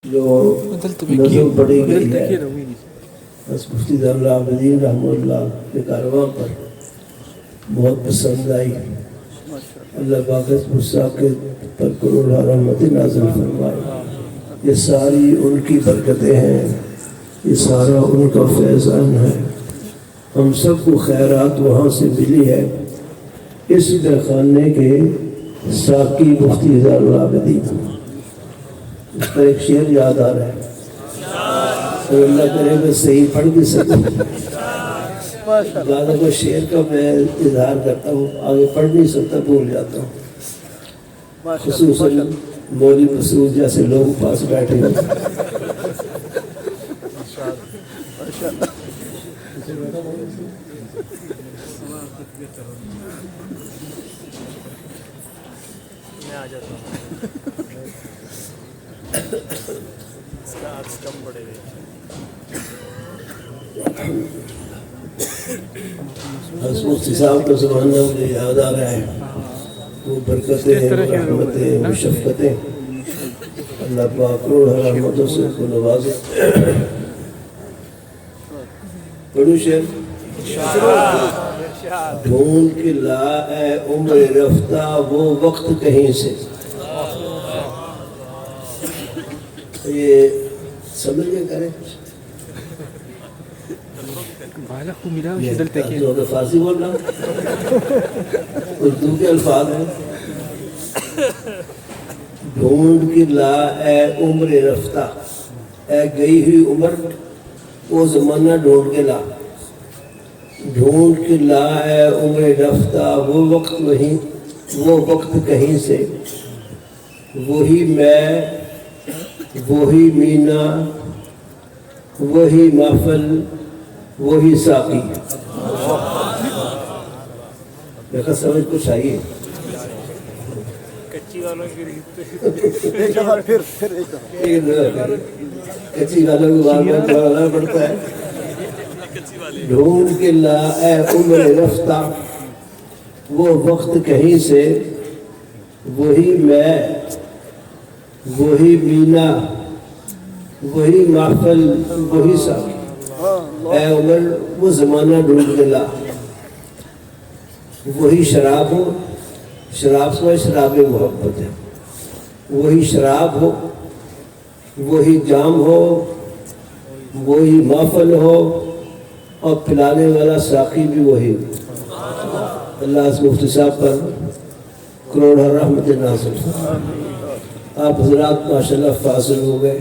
جو نظم پڑھی گئی ہے بس مفتی زین العابدین رحمہ اللہ کے کارواں پر بہت پسند آئی. اللہ پاک اس صاحب کے پر کروڑ رحمت نازل فرمائے. یہ ساری ان کی برکتیں ہیں, یہ سارا ان کا فیضان ہے. ہم سب کو خیرات وہاں سے ملی ہے. اس خانے کے ساقی مفتی زین العابدین, اس پر ایک شعر یاد آ رہا ہے, تو اللہ کرے میں صحیح پڑھ بھی سکوں. بعد کو شعر کا میں اظہار کرتا ہوں, آگے پڑھ نہیں سکتا, بھول جاتا ہوں. خصوصاً مولوی مسعود جیسے لوگ پاس بیٹھے ہیں. میں آ جاتا ہوں, اس کا آج کم پڑے گا. مفتی صاحب کا زمانہ مجھے یاد آ رہا ہے. وہ برکتیں, وہ رحمتیں, وہ شفقتیں, اللہ پاک کروڑ رحمتوں سے کو نوازے. پڑھو شعر. ڈھونڈ کے لا اے عمر رفتہ وہ وقت کہیں سے. یہ سمجھ کے کریں. جو فارسی بول رہا ہوں, اردو کے الفاظ ہیں. ڈھونڈ کے لا اے عمر رفتہ, اے گئی ہوئی عمر وہ زمانہ ڈھونڈ کے لا. ڈھونڈ کے لا اے عمر رفتہ وہ وقت وہیں, وہ وقت کہیں سے. وہی میں, وہی مینا, وہی محفل, وہی ساقی. دیکھا سمجھ کچھ آئیے. کچی والوں کی کچی والوں کو بار بار دوہرانا پڑتا ہے. ڈھونڈ کے لا اے عمر رفتہ وہ وقت کہیں سے. وہی میں, وہی مینا, وہی محفل, وہی ساقی. اے عمر وہ زمانہ ڈھونڈ کے لا. وہی شراب ہو, شراب سے شراب محبت ہے. وہی شراب ہو, وہی جام ہو, وہی محفل ہو, اور پلانے والا ساقی بھی وہی. اللہ اس مفتی صاحب پر کروڑ رحمت نازل. آپ حضرات ماشاءاللہ فاضل ہو گئے.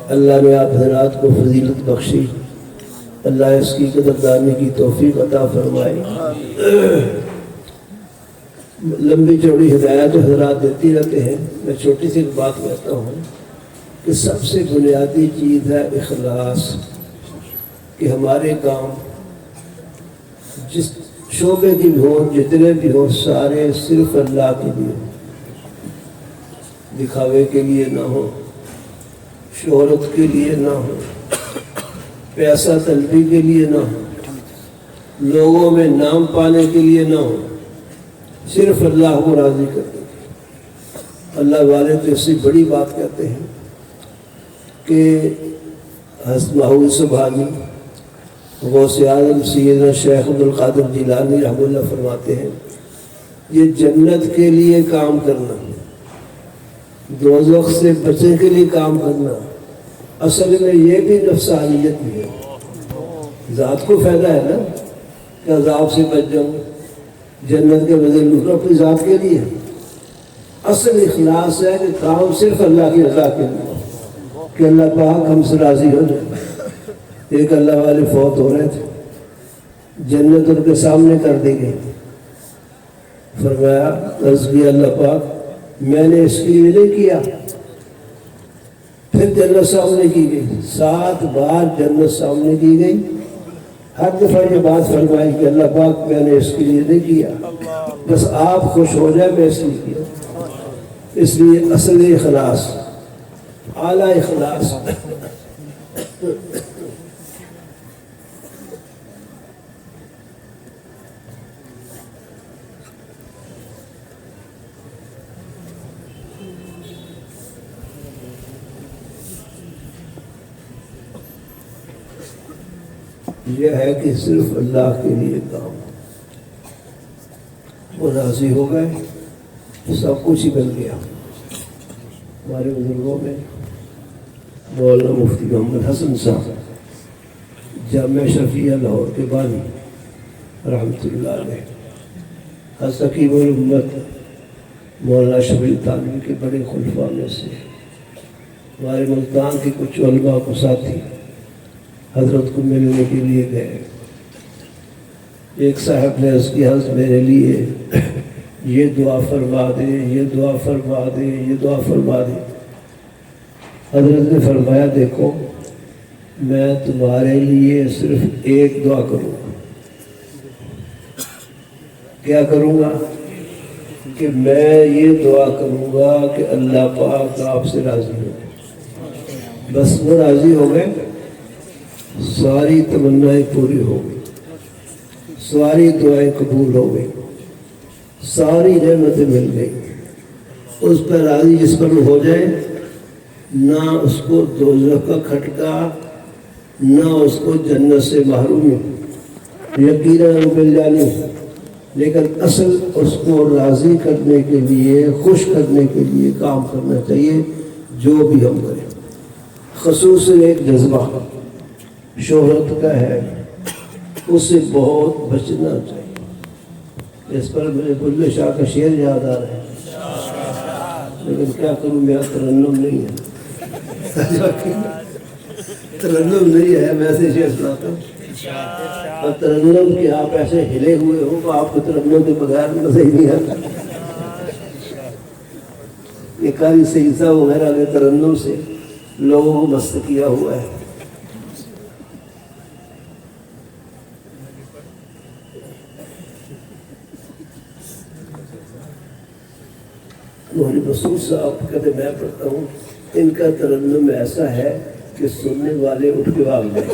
اللہ نے آپ حضرات کو فضیلت بخشی. اللہ اس کی قدردانی کی توفیق عطا فرمائے. لمبی چوڑی ہدایات حضرات دیتی رہتے ہیں. میں چھوٹی سی بات کہتا ہوں کہ سب سے بنیادی چیز ہے اخلاص. کہ ہمارے کام جس شعبے کی بھی ہوں, جتنے بھی ہوں, سارے صرف اللہ کے لیے, دکھاوے کے لیے نہ ہو, شہرت کے لیے نہ ہو, پیسہ طلبی کے لیے نہ ہو, لوگوں میں نام پانے کے لیے نہ ہو, صرف اللہ کو راضی کرنے. اللہ والے تو اس سے بڑی بات کہتے ہیں کہ حضرت محمود سبحانی غوث اعظم سیدنا شیخ عبدالقادر جیلانی رحمہ اللہ فرماتے ہیں, یہ جنت کے لیے کام کرنا, دوزخ سے بچنے کے لیے کام کرنا, اصل میں یہ بھی نفسانیت بھی ہے. ذات کو فائدہ ہے نا کہ عذاب سے بچ جاؤں, جنت کے بدلے لوٹنا اپنی ذات کے لیے. اصل اخلاص ہے کہ کام صرف اللہ کی رضا کے لیے, کہ اللہ پاک ہم سے راضی ہو جائے. ایک اللہ والے فوت ہو رہے تھے, جنت ان کے سامنے کر دی گئی. فرمایا عرض کیا اللہ پاک میں نے اس کے لیے نہیں کیا. پھر جنت سامنے کی گئی, 7 بار جنت سامنے کی گئی. ہر دفعہ یہ بات فرمائی کہ اللہ پاک میں نے اس کے لیے نہیں کیا, بس آپ خوش ہو جائے میں اس لیے کیا. اس لیے اصل اخلاص, اعلیٰ اخلاص. یہ ہے کہ صرف اللہ کے لیے کام، وہ راضی ہو گئے سب کچھ ہی مل گیا۔ ہمارے بزرگوں میں مولانا مفتی محمد حسن صاحب جامعہ شفیعہ لاہور کے بانی رحمۃ اللہ علیہ، حسکیم الامت مولانا شفیع تھانوی کے بڑے خلفاء میں سے، ہمارے ملتان کے کچھ علماء کو ساتھی حضرت کو ملنے کے لیے گئے۔ ایک صاحب نے عرض کیا حضرت میرے لیے یہ دعا فرما دے، یہ دعا فرما دے، یہ دعا فرما دے۔ حضرت نے فرمایا دیکھو میں تمہارے لیے صرف ایک دعا کروں گا۔ کیا کروں گا؟ کہ میں یہ دعا کروں گا کہ اللہ پاک آپ سے راضی ہو گئے، بس وہ راضی ہو گئے، ساری تمنائیں پوری ہو گئی، ساری دعائیں قبول ہو گئی، ساری نعمتیں مل گئی۔ اس پر راضی جس پر ہو جائے، نہ اس کو دوزخ کا کھٹکا، نہ اس کو جنت سے محرومی، یقیناً مل جانی، لیکن اصل اس کو راضی کرنے کے لیے، خوش کرنے کے لیے کام کرنا چاہیے جو بھی ہم کریں۔ خصوصاً ایک جذبہ شہرت کا ہے، اس سے بہت بچنا چاہیے۔ اس پر مجھے بلے شاہ کا شعر یاد آ رہا ہے، لیکن کیا کروں میرا ترنم نہیں ہے، ترنم نہیں ہے، میں ایسے شعر سناتا ہوں۔ اور ترنم کہ آپ ایسے ہلے ہوئے ہو تو آپ کو ترنم کے بغیر مزہ ہی نہیں آتا۔ یہ قاری سیدہ وغیرہ نے ترنم سے لوگوں کو مست کیا ہوا ہے۔ محمد رسول صاحب کہتے میں پڑھتا ہوں، ان کا ترنم ایسا ہے کہ سننے والے اٹھ کے بھاگ جائیں۔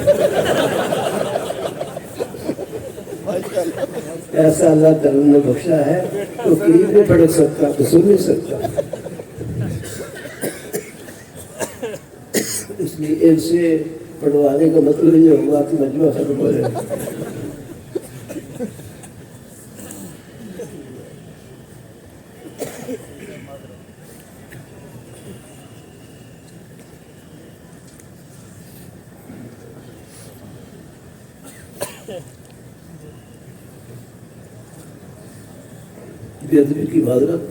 ایسا اللہ ترنم بخشا ہے تو کہیں نہیں پڑھ سکتا تو سن نہیں سکتا۔ اس لیے ان سے پڑھوانے کا مطلب یہ ہوگا کہ مجموعہ ختم ہو جائے۔ بے ادبی کی معذرت،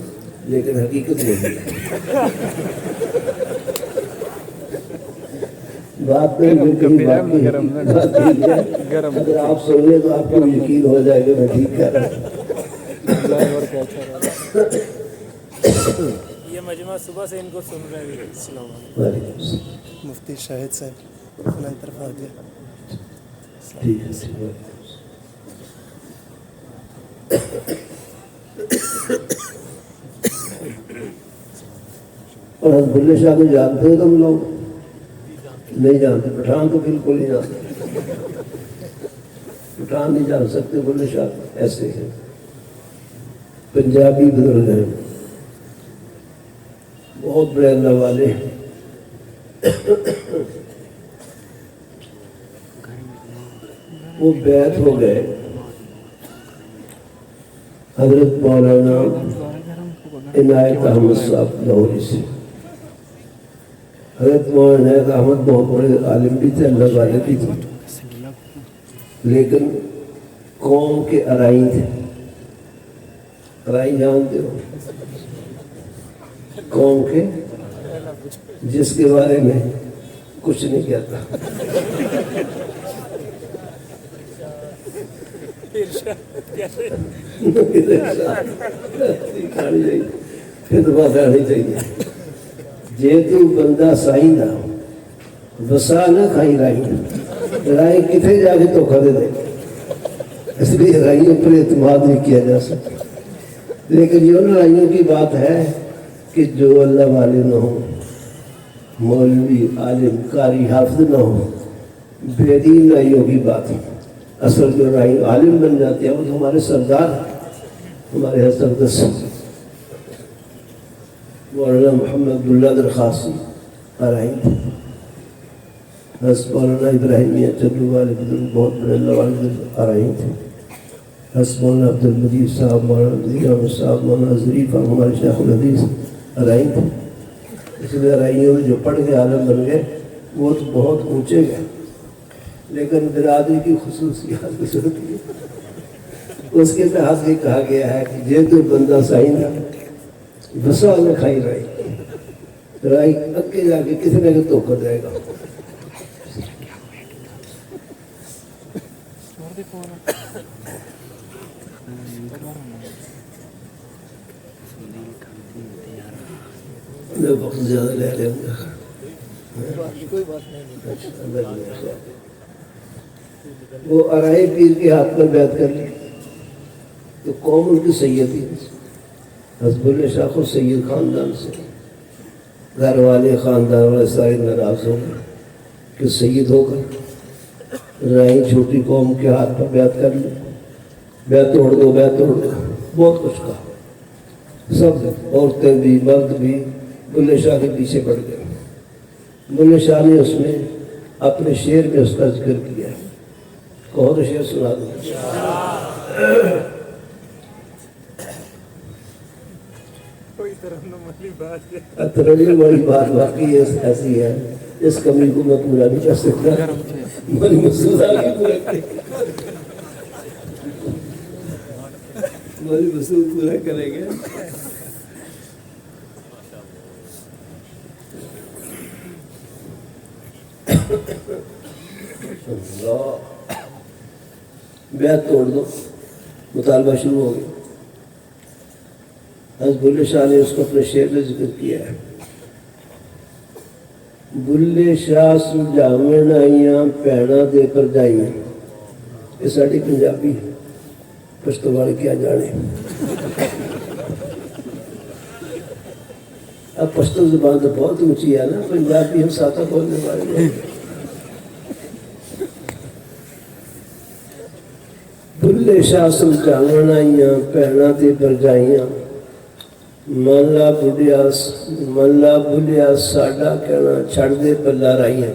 لیکن حقیقت نہیں ہے۔ بات میں اگر آپ سن لیں تو آپ کو یقین ہو جائے گا میں ٹھیک کہہ رہا ہوں۔ یہ مجمع صبح سے ان کو سن رہے ہیں۔ السلام وعلیکم السلام۔ مفتی شاہد صاحب اللہ طرف آ گیا۔ ٹھیک ہے۔ اور حضرت بلے شاہ کو جانتے ہو تم لوگ؟ نہیں جانتے، پٹھان تو بالکل نہیں جانتے، پٹھان نہیں جان سکتے بلے شاہ ایسے ہیں۔ پنجابی بزرگ ہیں، بہت بڑے اللہ والے ہیں۔ وہ بیعت ہو گئے حضرت مولانا عنایت احمد صاحب لاہوری سے۔ حضرت مولانا عنایت احمد بہت بڑے عالم بھی تھے، اللہ والے بھی تھے، لیکن قوم کے ارائیں تھے۔ ارائیں جانتے ہو؟ قوم کے جس کے بارے میں کچھ نہیں کہتا۔ خدمت آنی چاہیے۔ جے تو بندہ سائیں دا وسا نہ کھائی رائیں کتنے جا کے دھوکہ دے دے، اس لیے رائیوں پر اعتماد نہیں کیا جا سکتا۔ لیکن یہ ان رائیوں کی بات ہے کہ جو اللہ والے نہ ہوں، مولوی عالم قاری حافظ نہ ہوں، بے دین رائیوں کی بات ہے۔ اصل جو رائی عالم بن جاتے ہیں وہ تو ہمارے سردار، ہمارے حضرت مولانا محمد عبداللہ درخواسی ارائیں۔ حضرت مولانا ابراہیمیہ چلو والے بزرگ بہت بڑے اللہ والے بزرگ آ رہے تھے. حضرت مولانا عبد المجید صاحب, مولانا ضیاء احمد صاحب, مولانا ظریف ہمارے شیخ الحدیث آ رہے تھے. اس لیے رائیوں جو پڑھ کے عالم بن گئے وہ تو بہت اونچے گئے, لیکن برادری کی خصوصیات ہوتی ہے. اس کے تحت یہ کہا گیا ہے کہ یہ تو بندہ سائن بسا میں کھائی رائی اگے جا کے کسی نہ دھوکہ دے گا. میں وقت زیادہ لے لوں گا. وہ ارائے پیر کے ہاتھ میں بیعت کر لی تو قوم ان کی سید تھی. حزب اللہ شاہ خود سید خاندان سے, گھر والے خاندان والے سارے ناراض ہو گئے کہ سید ہو کر رائے چھوٹی قوم کے ہاتھ میں بیعت کر لی. بیعت توڑ دو, بیعت توڑ دو, بہت کچھ کہا. سب عورتیں بھی مرد بھی بلے شاہ کے پیچھے پڑ گئے. بلے شاہ نے اس میں اپنے شعر میں اس کا ذکر کیا. کہو تو شعر سنا دو. ترنم والی بات واقعی ایسی ہے, اس کمی کو میں پورا نہیں کر سکتا. میری مسعود آگے پورا کرے گا, میری مسعود پورا کریں گے. بیعت توڑ دو, مطالبہ شروع ہو گیا. حضرت بلے شاہ نے اس کو اپنے شعر میں ذکر کیا ہے. بلے شاہ سمجھاون آئیاں پیڑاں دے پر جائیاں. یہ ساری پنجابی ہے, پشتو والے کیا جانے. اب پشتو زبان تو بہت اونچی ہے نا, پنجابی ہم ساتھ بولنے والے ہیں. بلے شاہ سمجھاون آئیاں پیڑاں دے پر جائیاں. ملا بھولیا ساڈا کہنا چھڑ دے پلا رائیاں.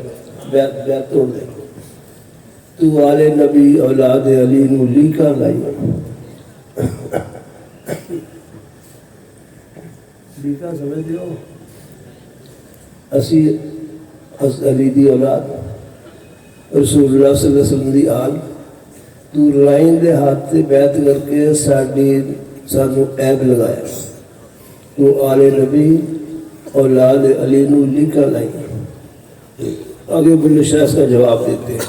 بیعت توڑ دے. تو آلے نبی اولاد علی نو لیکاں لائیاں. لیکاں سمجھ دیو, اسی حضرت علی دی اولاد, رسول اللہ صلی اللہ علیہ وسلم دی آل. تو لائن دے ہاتھ سے بیعت کر کے سانو عیب لگایا. تو آل نبی اولاد علی نو لیکاں لائیاں. آگے بلے شاہ اس کا جواب دیتے ہیں.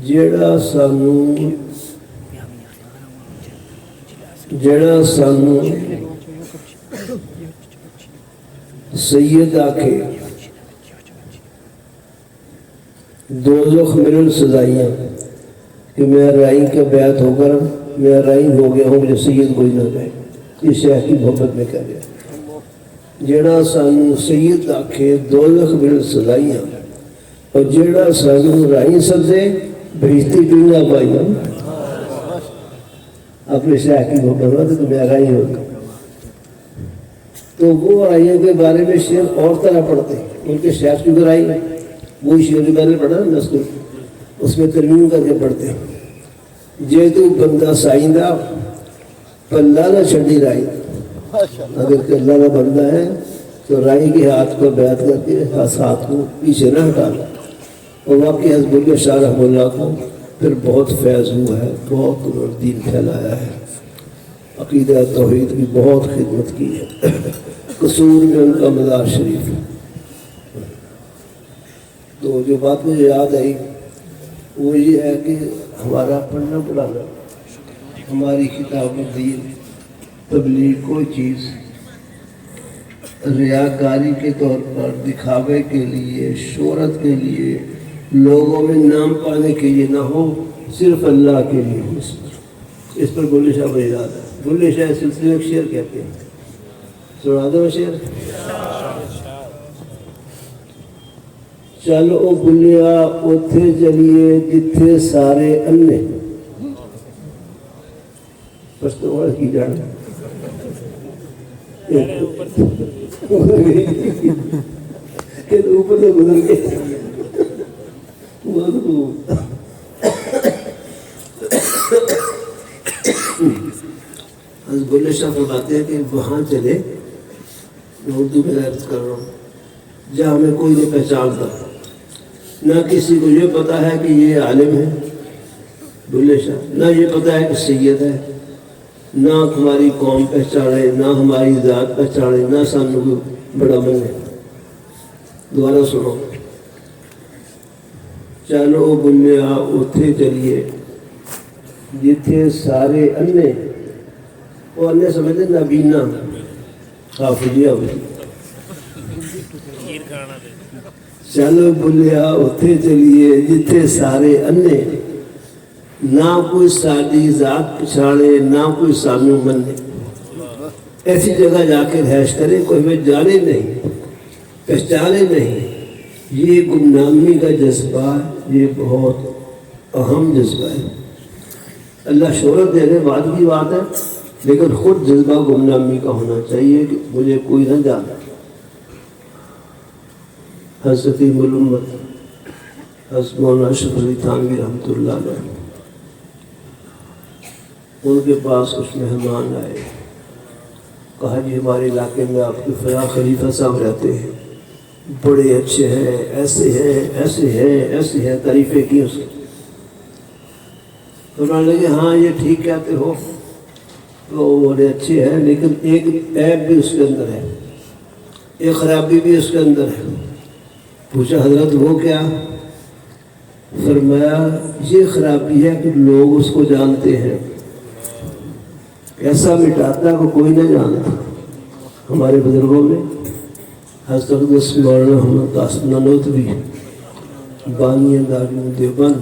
جیڑا سانو سید آکھے دوزخ ملن سزائیاں کہ میں رائی کا بیعت ہو کر میں رائی ہو گیا ہوں, مجھے سید کوئی نہ کہے. یہ شیخ کی محبت میں کہہ گیا. جیڑا سانو سید آکھے دوزخ ملن سزائیاں, اور جیڑا سانو رائی سدے بھیجتی دنیا پائیاں. اپنے شیخ کی محبت میں تو میں رائی ہو گیا. تو وہ رائیوں کے بارے میں شعر اور طرح پڑھتے ہیں. ان کے شیخ کی رائی وہی شعر جو میں نے پڑھا نا, اس میں ترمیم کر کے پڑھتے ہیں. جے تو بندہ سائندہ پلہ نہ چھڑی رائی. اگر کہ اللہ کا بندہ ہے تو رائی کے ہاتھ کو بیعت کر کے ہاتھ کو پیچھے نہ ہٹانا. اور واقعی حضرت بلے شاہ رحمہ اللہ کو پھر بہت فیض ہوا ہے, بہت دین پھیلایا ہے, عقیدہ توحید کی بہت خدمت کی ہے. قصور میں ان کا مزار شریف ہے. تو جو بات مجھے یاد آئی وہ یہ ہے کہ ہمارا پڑھنا پڑھانا, ہماری کتاب دین, تبلیغ کوئی چیز ریاکاری کے طور پر, دکھاوے کے لیے, شہرت کے لیے, لوگوں میں نام پانے کے لیے نہ ہو, صرف اللہ کے لیے ہو. اس پر بلے شاہ بڑی یاد ہے. بلے شاہ سلسلے ایک شعر کہتے ہیں, سنا دو شعر. چل او بلیا اوتھے چلیے جتھے سارے انے. پشتو والے کی جانے کہ اوپر سے گزر گئے. بہت خوب. حضرت بلے شاہ فرماتے ہیں کہ وہاں چلے، میں اردو میں عرض کر رہا ہوں، جہاں ہمیں کوئی نہیں پہچانتا، نہ کسی کو یہ پتا ہے کہ یہ عالم ہے بلے شاہ، نہ یہ پتا ہے کہ سید ہے، نہ ہماری قوم پہچانے، نہ ہماری ذات پہچانے، نہ سانو کوئی بڑا بنے. دوبارہ سنو. چلو بلیا اتھے چلیے جتھے سارے انے، وہ انے سمجھتے نابینا، حافظیہ ہوئی. چلو بلیا اتھے چلیے جتھے سارے انے، نہ کوئی ساری ذات پچھاڑے، نہ کوئی سانو منے. ایسی جگہ جا کے رہائش کرے کوئی ہمیں جانے نہیں، پہچانے نہیں. یہ گمنامی کا جذبہ، یہ بہت اہم جذبہ ہے. اللہ شہرت دینے بعد کی بات ہے، لیکن خود جذبہ گمنامی کا ہونا چاہیے کہ مجھے کوئی نہ جانا. حضرت ملمت حضرت مولانا اشرف علی تھانوی رحمۃ اللہ علیہ، ان کے پاس کچھ مہمان آئے. کہا جی ہمارے علاقے میں آپ کے فلاں خلیفہ صاحب رہتے ہیں، بڑے اچھے ہیں، ایسے ہیں، ایسے ہیں، ایسے ہیں، تعریفیں کی اس کی. تو انہوں نے لگے ہاں یہ ٹھیک کہتے ہو، تو بڑے اچھے ہیں، لیکن ایک عیب بھی اس کے اندر ہے، ایک خرابی بھی اس کے اندر ہے. پوچھا حضرت وہ کیا؟ فرمایا یہ خرابی ہے کہ لوگ اس کو جانتے ہیں، ایسا مٹاتا کو کوئی نہ جانتا. ہمارے بزرگوں میں حضرت مولانا محمد قاسم نانوتوی بانی دارالعلوم دیوبند،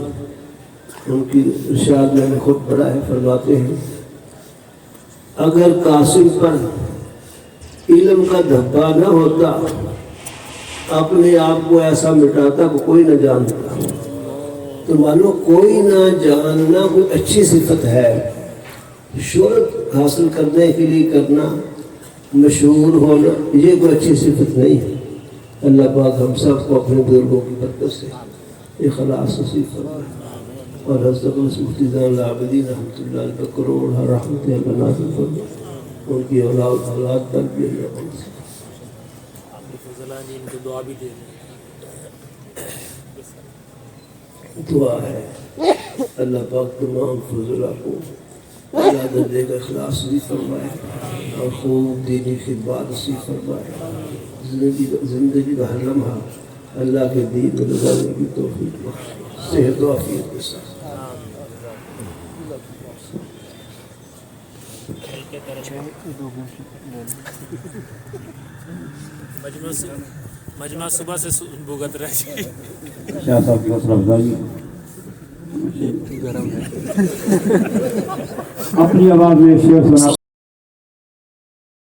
ان کی ارشاد میں نے خود پڑھا ہے، فرماتے ہیں اگر قاسم پر علم کا دھبا نہ ہوتا، اپنے آپ کو ایسا مٹاتا کہ کوئی نہ جانتا. تو مانو کوئی نہ جاننا کوئی اچھی صفت ہے. شہرت حاصل کرنے کے لیے کرنا، مشہور ہونا، یہ کوئی اچھی صفت نہیں ہے. اللہ پاک ہم سب کو اپنے بزرگوں کی برکت سے اخلاص نصیب فرمائے، اور حضرت مفتی زین العابدین رحمۃ اللہ علیہ کا کروڑ رحمت اللہ نازل فرمائے. ان کی اولاد پر بھی اللہ سے دعا بھی دے. دعا ہے اللہ پاک تمام فضلہ کو اللہ درجے کا اخلاص بھی فرمائے، اور خوب دینی خدمات نصیب فرمائے. زندگی کا ہر لمحہ اللہ کے دین میں لگانے کی توفیق بخشے، صحت و عافیت کے ساتھ. مجمع صبح سے بھگت رہے جی. شاہ صاحب کی حوصلہ افزائی اپنی آواز میں شعر سنا.